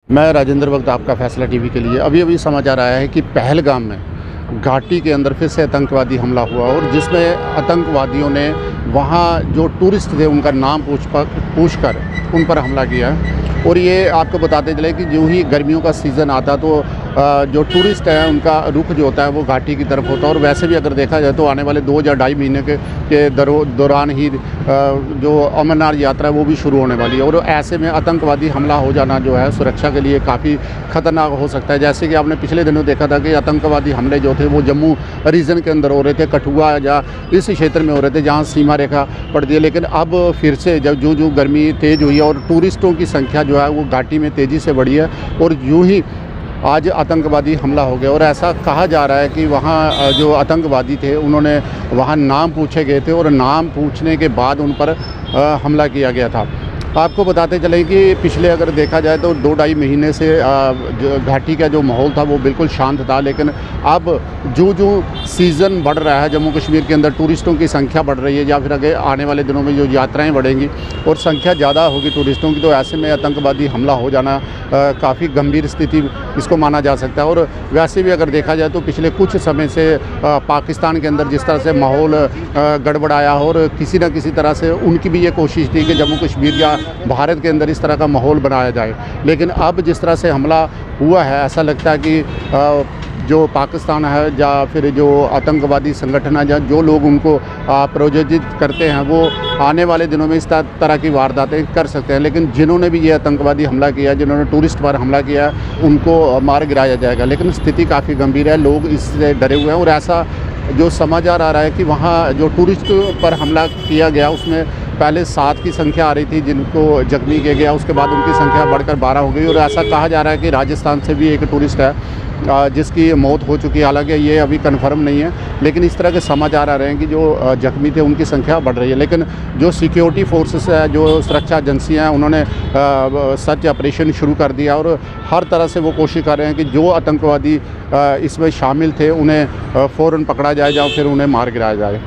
मैं राजेंद्र भक्त आपका फैसला टीवी के लिए अभी समाचार आया है कि पहलगाम में घाटी के अंदर फिर से आतंकवादी हमला हुआ और जिसमें आतंकवादियों ने वहाँ जो टूरिस्ट थे उनका नाम पूछकर उन पर हमला किया। और ये आपको बताते चले कि जो ही गर्मियों का सीज़न आता तो जो टूरिस्ट हैं उनका रुख जो होता है वो घाटी की तरफ होता है। और वैसे भी अगर देखा जाए तो आने वाले 2 या ढाई महीने के दौरान ही जो अमरनाथ यात्रा है वो भी शुरू होने वाली है। और ऐसे में आतंकवादी हमला हो जाना जो है सुरक्षा के लिए काफ़ी ख़तरनाक हो सकता है। जैसे कि आपने पिछले दिनों देखा था कि आतंकवादी हमले जो थे वो जम्मू रीजन के अंदर हो रहे थे, कठुआ या इस क्षेत्र में हो रहे थे जहाँ सीमा रेखा पड़ती है। लेकिन अब फिर से जब जो गर्मी तेज़ हुई है और टूरिस्टों की संख्या जो है वो घाटी में तेज़ी से बढ़ी है और यूँ ही आज आतंकवादी हमला हो गया। और ऐसा कहा जा रहा है कि वहाँ जो आतंकवादी थे उन्होंने वहाँ नाम पूछे गए थे और नाम पूछने के बाद उन पर हमला किया गया था। आपको बताते चलें कि पिछले अगर देखा जाए तो 2 ढाई महीने से घाटी का जो माहौल था वो बिल्कुल शांत था। लेकिन अब जो सीज़न बढ़ रहा है जम्मू कश्मीर के अंदर, टूरिस्टों की संख्या बढ़ रही है या फिर आगे आने वाले दिनों में जो यात्राएं बढ़ेंगी और संख्या ज़्यादा होगी टूरिस्टों की, तो ऐसे में आतंकवादी हमला हो जाना काफ़ी गंभीर स्थिति इसको माना जा सकता है। और वैसे भी अगर देखा जाए तो पिछले कुछ समय से पाकिस्तान के अंदर जिस तरह से माहौल गड़बड़ाया और किसी न किसी तरह से उनकी भी ये कोशिश थी कि जम्मू कश्मीर या भारत के अंदर इस तरह का माहौल बनाया जाए। लेकिन अब जिस तरह से हमला हुआ है ऐसा लगता है कि जो पाकिस्तान है या फिर जो आतंकवादी संगठन है या जो लोग उनको प्रायोजित करते हैं वो आने वाले दिनों में इस तरह की वारदातें कर सकते हैं। लेकिन जिन्होंने भी ये आतंकवादी हमला किया, जिन्होंने टूरिस्ट पर हमला किया, उनको मार गिराया जाएगा। लेकिन स्थिति काफ़ी गंभीर है, लोग इससे डरे हुए हैं। और ऐसा जो समाचार आ रहा है कि वहाँ जो टूरिस्ट पर हमला किया गया उसमें पहले 7 की संख्या आ रही थी जिनको जख्मी किया गया, उसके बाद उनकी संख्या बढ़कर 12 हो गई। और ऐसा कहा जा रहा है कि राजस्थान से भी एक टूरिस्ट है जिसकी मौत हो चुकी है। हालांकि ये अभी कन्फर्म नहीं है, लेकिन इस तरह के समाचार आ रहे हैं कि जो जख्मी थे उनकी संख्या बढ़ रही है। लेकिन जो सिक्योरिटी फोर्सेस है, जो सुरक्षा एजेंसियाँ हैं, उन्होंने सर्च ऑपरेशन शुरू कर दिया और हर तरह से वो कोशिश कर रहे हैं कि जो आतंकवादी इसमें शामिल थे उन्हें फ़ौरन पकड़ा जाए या फिर उन्हें मार गिराया जाए।